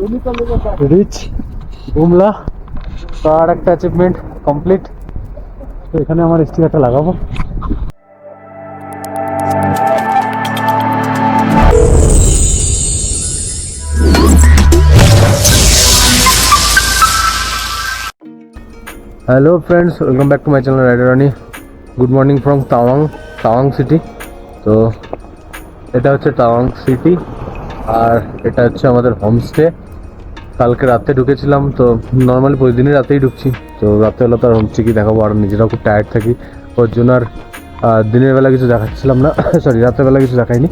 Rich Bumla. তো আর একটা achievement complete. তো এখানে আমার স্টিকারটা লাগাবো। Hello friends, welcome back to my channel rider Rani. Good morning from Tawang city. তো এটা হচ্ছে তাওয়াং সিটি, আর এটা হচ্ছে আমাদের হোমস্টে। কালকে রাতে ঢুকেছিলাম, তো নর্মালি প্রতিদিনই রাতেই ঢুকছি। তো রাতে হলো তো আর হোমস্টে কি দেখাবো, আর নিজেরাও খুব টায়ার্ড থাকি, ওর জন্য আর দিনের বেলা কিছু দেখাচ্ছিলাম না। সরি, রাতের বেলা কিছু দেখাইনি।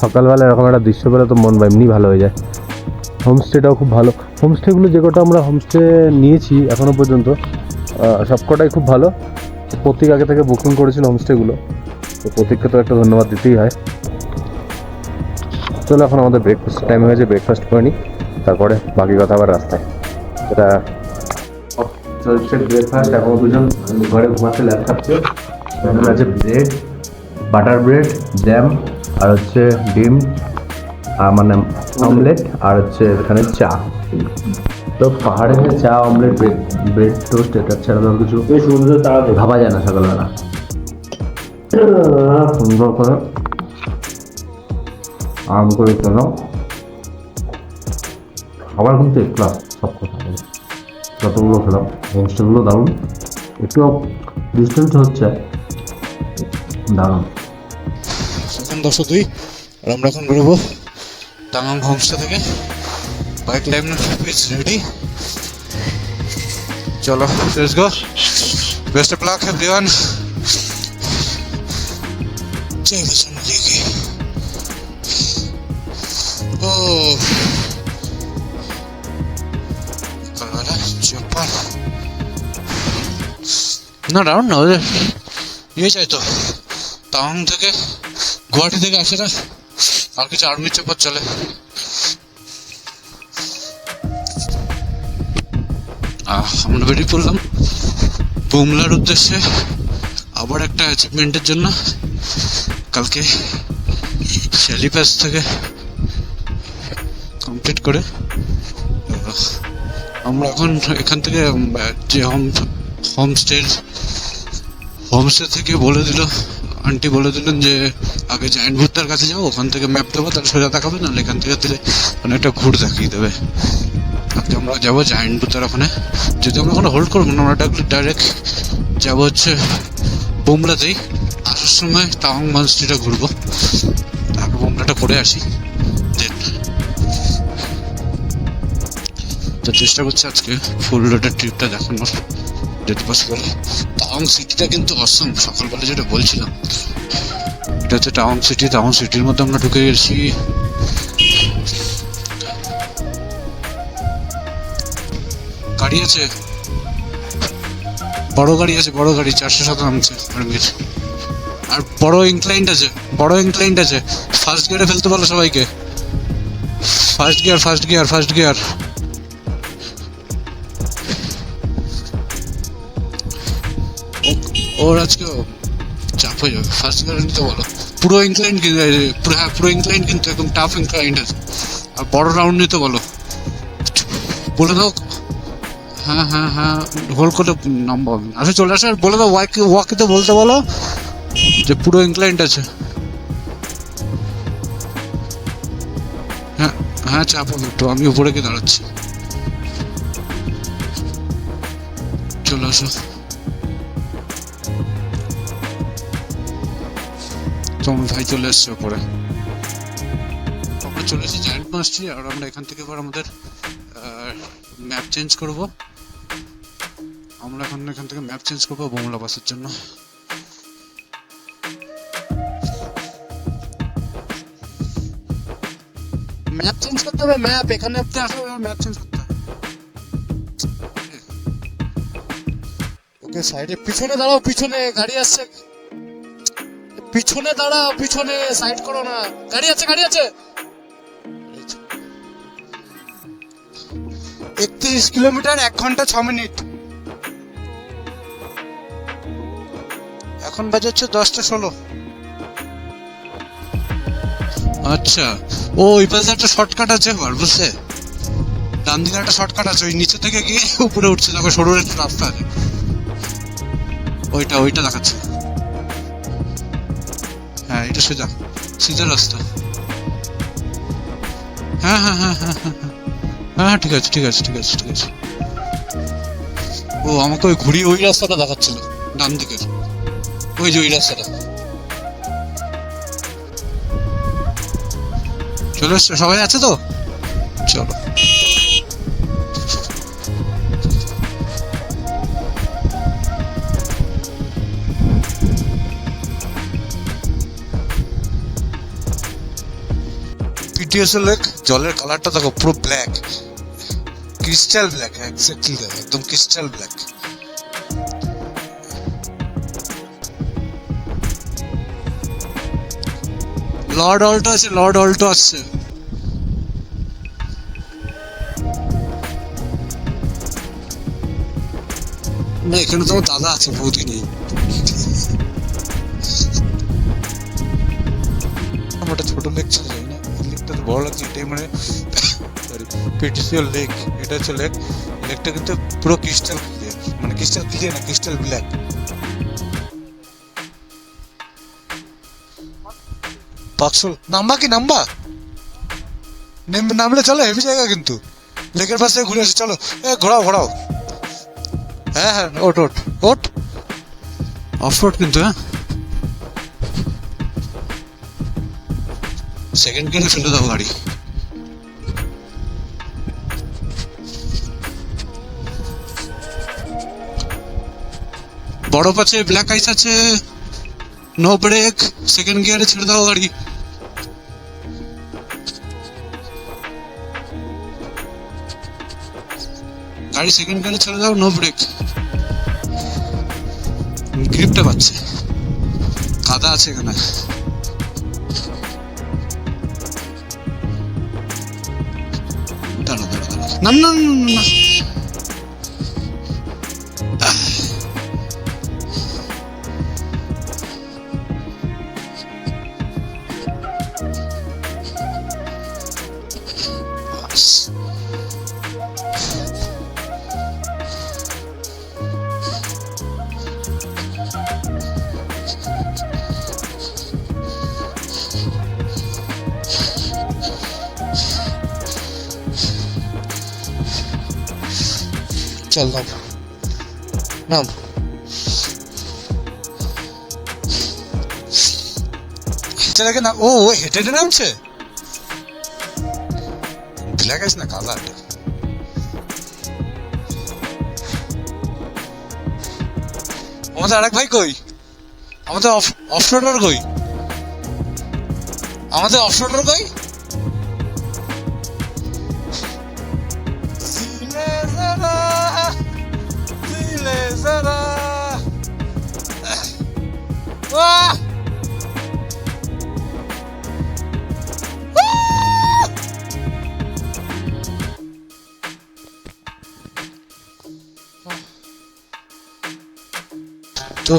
সকালবেলা এরকম একটা দৃশ্য পেলে তো মন এমনি ভালো হয়ে যায়। হোমস্টেটাও খুব ভালো। হোমস্টেগুলো যে কটা আমরা হোমস্টে নিয়েছি এখনও পর্যন্ত, সবকটাই খুব ভালো। প্রতীক আগে থেকে বুকিং করেছিল হোমস্টেগুলো, তো প্রতীককে তো একটা ধন্যবাদ দিতেই হয়। চলো, এখন আমাদের ব্রেকফাস্ট টাইম হয়েছে, ব্রেকফাস্ট করে নিই, তারপরে বাকি কথা আবার রাস্তায়। এটা চলছে ব্রেকফাস্ট। এখন দুজন ঘরে ঘুমাতে ল্যাব খাচ্ছে। এখানে আছে ব্রেড, বাটার ব্রেড, জ্যাম, আর হচ্ছে ডিম, মানে অমলেট, আর হচ্ছে এখানে চা। তো পাহাড়ে চা, অমলেট, ব্রেড টোস্ট, এটা ছাড়া ধর কিছু ভাবা যায় না সকালবেলা। সুন্দর করে আরাম করে কেন খাবার কিন্তু ক্লাস, সব কথা যতগুলো খেলাম। হোমস্টেগুলো দারুণ, একটু ডিস্টেন্স হচ্ছে দারুণ। এখন 10:02 আর আমরা এখন বেরোবো তামাং হোমস্টে থেকে। বাইক লাইন ইজ রেডি, চলো let's go. Best of luck everyone. चल सुन लेके ओ कलरा चप्पल না রাউন্ড না ওদের ইয়ে চাই তো তাওয়াং থেকে গুয়াহাটি থেকে আসে না, আর কিছু আর্মি চপ্পল চলে। আমরা বেরিয়ে পড়লাম বুমলার উদ্দেশ্যে, আবার একটা অ্যাচিভমেন্টের জন্য। কালকে শ্যালি প্যাস থেকে কমপ্লিট করে আমরা এখন এখান থেকে যে হোমস্টে থেকে বলে দিল, আন্টি বলে দিলেন যে আগে জায়েন্ট ভুট্টার কাছে যাবো, ওখান থেকে ম্যাপ দেবো, তার সোজা দেখাবে, নাহলে এখান থেকে দিলে অনেকটা ঘুর দেখিয়ে দেবে। আজকে আমরা যাবো জায়েন্ট ভুট্টার ওখানে। যদি আমরা ওখানে হোল্ড করবো না, আমরা ডাইরেক্ট যাবো হচ্ছে বুমলাতেই। আসার সময় তাওয়াং মনস্ট্রিটা ঘুরবো, তারপর বুমলাটা করে আসি। তো চেষ্টা করছি আজকে ফুল রোডের ট্রিপটা দেখানোর যদি পসিবল। তাওয়াং সিটিটা কিন্তু অসম, সকালবেলা যেটা বলছিলাম, এটা হচ্ছে টাউন সিটি। টাউন সিটির মধ্যে আমরা ঢুকে গেছি। গাড়ি আছে, বড় গাড়ি আছে, বড় গাড়ি 407 নামছে আর্মির। আর বড় ইনক্লাইন্ট আছে, বড় ইনক্লাইন্ট আছে। ফার্স্ট গিয়ারে ফেলতে বলো সবাইকে, first gear, first gear, first gear. ওর আজকে চাপ হয়ে যাবে, ফার্স্ট গিয়ারে নিতে বলো। পুরো ইনক্লাইন্ট কিন্তু, পুরো ইনক্লাইন্ট কিন্তু একদম টাফ ইনক্লাইন্ট আছে। আর বড় রাউন্ড নিতে বলো, বলে দাও। হ্যাঁ হ্যাঁ হ্যাঁ, হোল্ড করে নাম্বার আসে, চলে আসে। আর বলে দাও ওয়াকিতে বলতে বলো যে পুরো ইনক্লাইন্ট আছে। হ্যাঁ হ্যাঁ, চাপ হবে একটু, আমি উপরে গিয়ে দাঁড়াচ্ছি, চলে আসো। তোমার ভাই চলে এসছে উপরে। আমরা চলে এসেছি জায়েন্ট মাস্ট্রি, আর আমরা এখান থেকে এবার আমাদের ম্যাপ চেঞ্জ করব। আমরা এখান থেকে ম্যাপ চেঞ্জ করবো বুমলা বাসের জন্য। ম্যাপ চেঞ্জ করতে হবে, ম্যাপ এখানে আসলে ম্যাপ চেঞ্জ করতে হবে। ওকে সাইডে, পিছনে দাঁড়াও, পিছনে গাড়ি আসছে, পিছনে দাঁড়াও, পিছনে সাইড করো না, গাড়ি আছে, গাড়ি আছে। 31 কিলোমিটার 1 ঘন্টা 6 মিনিট। এখন বাজে হচ্ছে 10:16। আচ্ছা, ও এই পাশে একটা শর্টকাট আছে, বুঝছে? ডান দিকে একটা শর্টকাট আছে, ওই নিচে থেকে গিয়ে উপরে উঠছে, তারপর সরু একটা রাস্তা আছে, ওইটা দেখাচ্ছে। হ্যাঁ এটা সোজা সিধা রাস্তা। হ্যাঁ হ্যাঁ হ্যাঁ হ্যাঁ হ্যাঁ হ্যাঁ, ঠিক আছে ঠিক আছে ঠিক আছে ঠিক আছে। ও আমাকে ওই ঘুরিয়ে ওই রাস্তাটা দেখাচ্ছিল, ডান দিকের ওই যে ওই রাস্তাটা। চলে এসছো, সবাই আছে তো? চলো। পিটিএস লেক, জলের কালারটা দেখো পুরো ব্ল্যাক, ক্রিস্টাল ব্ল্যাক, এক্স্যাক্টলি একদম ক্রিস্টাল ব্ল্যাক। লর্ড অল্টো আছে, লর্ড অল্টো আসছে। না এখানে তো আমার দাদা আছে, বৌদি নেই। ওটা ছোট লেক ছিল, যাই না লেকটা তো বড় লাগছে, এটাই মানে সরি পিটিসিএল লেক, এটা হচ্ছে লেক। লেকটা কিন্তু পুরো ক্রিস্টাল ক্লিয়ার, মানে ক্রিস্টাল ক্লিয়ার না, ক্রিস্টাল ব্ল্যাক। পাকসল নাম্বা কি নাম্বা নামলে চলো, হেভি জায়গা কিন্তু, লেকের পাশে ঘুরে আসি চলো। ঘোরাও ঘোরাও। হ্যাঁ হ্যাঁ ওট ওট ওট, অফ রোড কিন্তু। হ্যাঁ সেকেন্ড গিয়ারে ফেলে দাও গাড়ি। বরফ আছে, ব্ল্যাক আইস আছে, নো ব্রেক, সেকেন্ড গিয়ারে ছেড়ে দাও গাড়ি। গাড়ি সেকেন্ড গিয়ারে ছেড়ে দাও, নো ব্রেক। গ্রিপটা পাচ্ছে, কাদা আছে এখানে। দাঁড়া দাঁড়া দাঁড়া, না না না না। চল নাম নাম। হেঁটে লাগে না, ও হেঁটে হেঁটে নামছে, ব্ল্যাক আইস না কাদা। আমাদের আরেক ভাই কই? আমাদের অফরোডার কই? আমাদের অফরোডার কই? তো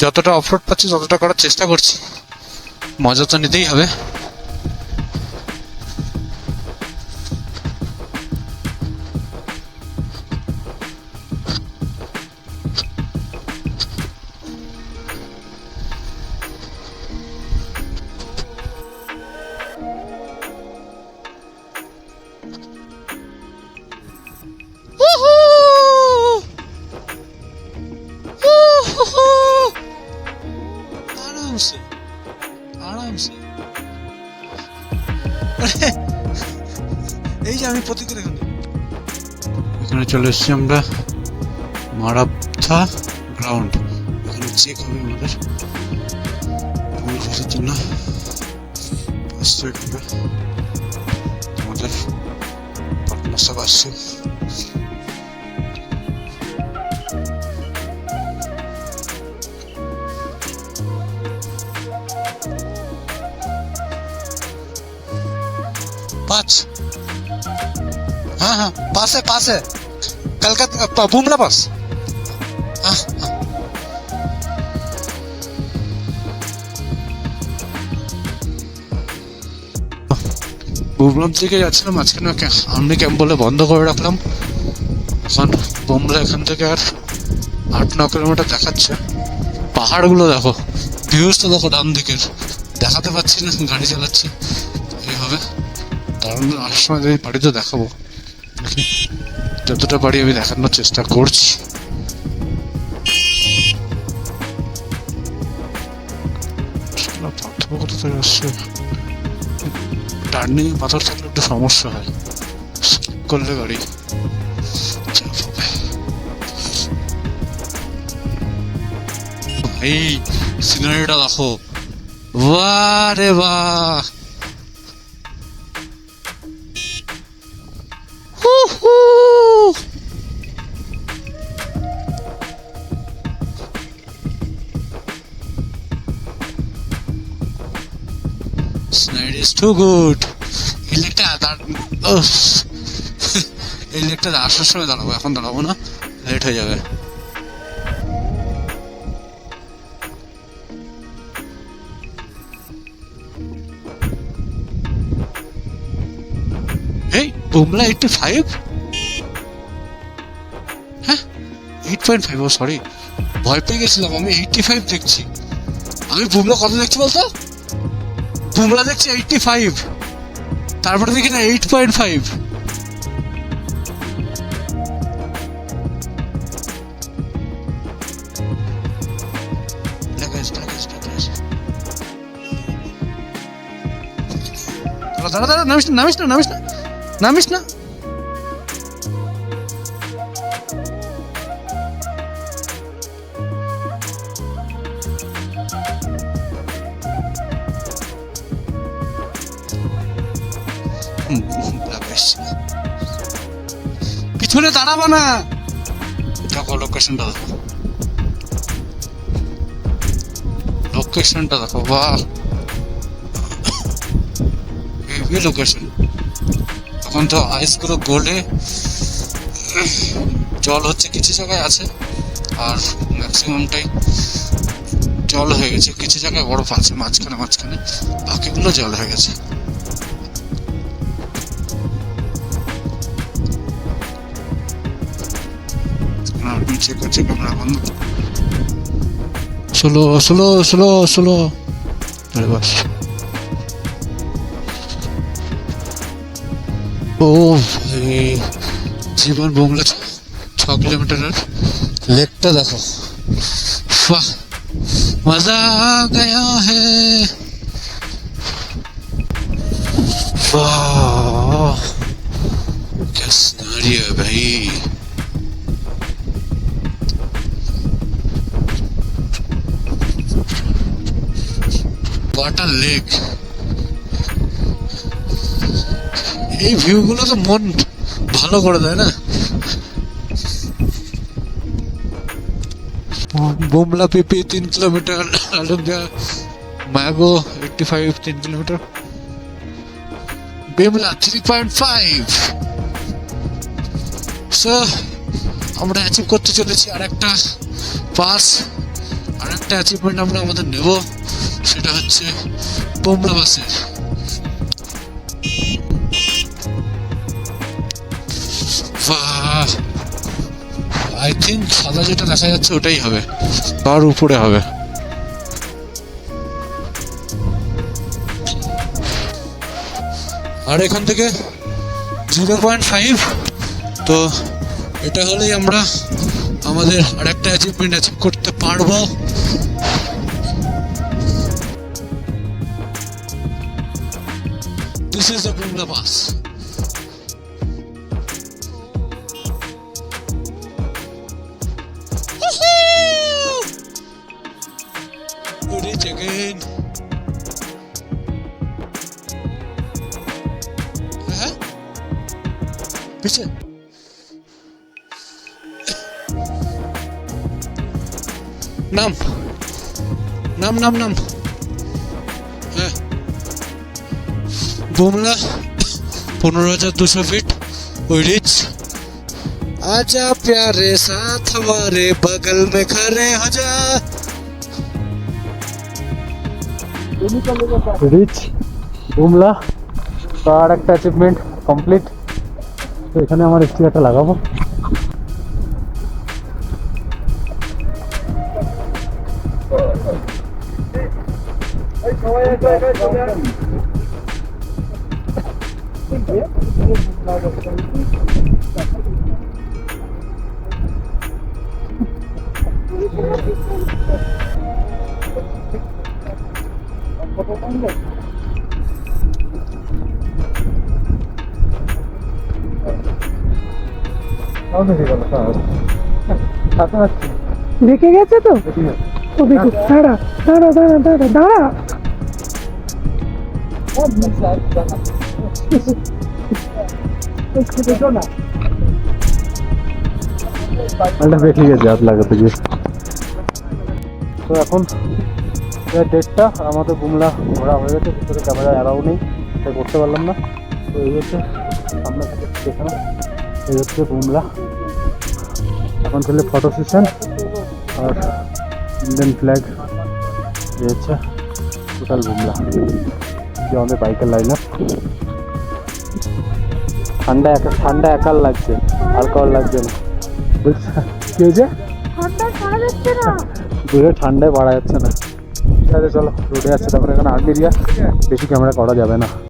যতটা অফরোড পাচ্ছি ততটা করার চেষ্টা করছি, মজা তো নিতেই হবে। আরামসে আরামসে। এই যে আমি প্রতীকের এখানে চলে এসেছি আমরা, মারাপ্থা গ্রাউন্ড। এখানে চেক হবে আমাদের খোঁজার জন্য, আমাদের পার্টনার সব আসছে। पाँच, हाँ हाँ पास है कलकत्ता बुमरा पास। हाँ हाँ বুমলার দিকে যাচ্ছিলাম, মাঝখানে আর্মি ক্যাম্প বলে বন্ধ করে রাখলাম। এখন বুমলা এখান থেকে আর 8-9 কিলোমিটার দেখাচ্ছে। পাহাড়গুলো দেখো, ভিউজটা দেখো ডান দিকের, দেখাতে পাচ্ছি না, গাড়ি চালাচ্ছি এইভাবে। কারণ আসার সময় যদি পারি তো দেখাবো, দেখি যতটা পারি আমি দেখানোর চেষ্টা করছি। পাথর কোথা থেকে আসছে, টার্নিং পাথর থাকলে একটু সমস্যা হয়, স্লিপ করলে গাড়ি চাপ হবে। এই সিনারিটা দেখো, বাহ রে বাহ, Scenery is too good. এই লেকটা আসার সময় দাঁড়াবো, এখন দাঁড়াবো না, লেট হয়ে যাবে। এই বুমলা 85, হ্যাঁ 8.5, ও সরি, ভয় পেয়ে গেছিলাম, আমি 85 দেখছি। আমি বুমলা কত দেখছি বলতো, বুমলা দেখছি 85, তারপরে দেখি না 8.5। দাঁড়া দাঁড়া, নামিস না নামিস না নামিস না নামিস না। পিছনে দাঁড়াবো না, দেখো লোকেশনটা দেখো, লোকেশনটা দেখো, বাহ হেভি লোকেশন। এখন তো আইসগুলো গলে জল হচ্ছে, কিছু জায়গায় আছে আর ম্যাক্সিমামটাই জল হয়ে গেছে, কিছু জায়গায় বরফ আছে মাঝখানে মাঝখানে, বাকিগুলো জল হয়ে গেছে। চেক করছে ক্যামেরা বন্ধ, স্লো স্লো স্লো স্লো, বাস। ও ভাই, জীবন বুমলা 6 কিলোমিটারের লেকটা দেখো, বাহ মজা আ গয়া হ্যায়, वाह क्या सिनारी है भाई। वाटर लेक, এই ভিউগুলো তো মন ভালো করে দেয় না। বুমলা পিপি 3 কিলোমিটার, আলুঙ্গা ম্যাগো 85 3 কিলোমিটার, বিমলা 3.5। সো আমরা অ্যাচিভ করতে চলেছি আর একটা পাস, আর একটা অ্যাচিভমেন্ট আমরা আমাদের নেব, সেটা হচ্ছে বুমলা বাসের। আই থিঙ্ক সাদা যেটা দেখা যাচ্ছে ওটাই হবে, তার উপরে হবে। আর এখান থেকে 0.5, তো এটা হলেই আমরা আমাদের আর একটা অ্যাচিভমেন্ট অ্যাচিভ করতে পারবো। This is the Bumla pass. Again. पीछे नाम नाम नाम नाम बुमला 15,200 फीट, रिच। आजा प्यारे साथ हमारे बगल में खड़े हो जा। रिच बुमला তো আর একটা অ্যাচিভমেন্ট কমপ্লিট। তো এখানে আমার স্টিকারটা লাগাবো। দেখে গেছে তো, ও দেখো, দাঁড়া দাঁড়া দাঁড়া দাঁড়া দাঁড়া। মালটা বেঁকে গেছে হাত লাগাতে গিয়ে। তো এখন ডেটটা আমাদের বুমলা ঘোরা হয়ে গেছে, ভিতরে ক্যামেরা অ্যালাউ নেই, তাই করতে পারলাম না। তো এই হচ্ছে সামনে থেকে দেখানো, এই হচ্ছে বুমলা। এখন চলে ফটো সেশন আর ইন্ডিয়ান ফ্ল্যাগ, এই হচ্ছে টোটাল বুমলা, যে আমাদের বাইকের লাইন আপ। ঠান্ডা একাল লাগছে, হালকাও লাগছে না। বুঝছো কি হয়েছে? দূরে ঠান্ডায় বাড়া যাচ্ছে না। ঠিক আছে চলো, রোডে আছে, তারপরে এখানে আর্মি এরিয়া, বেশি ক্যামেরা করা যাবে না।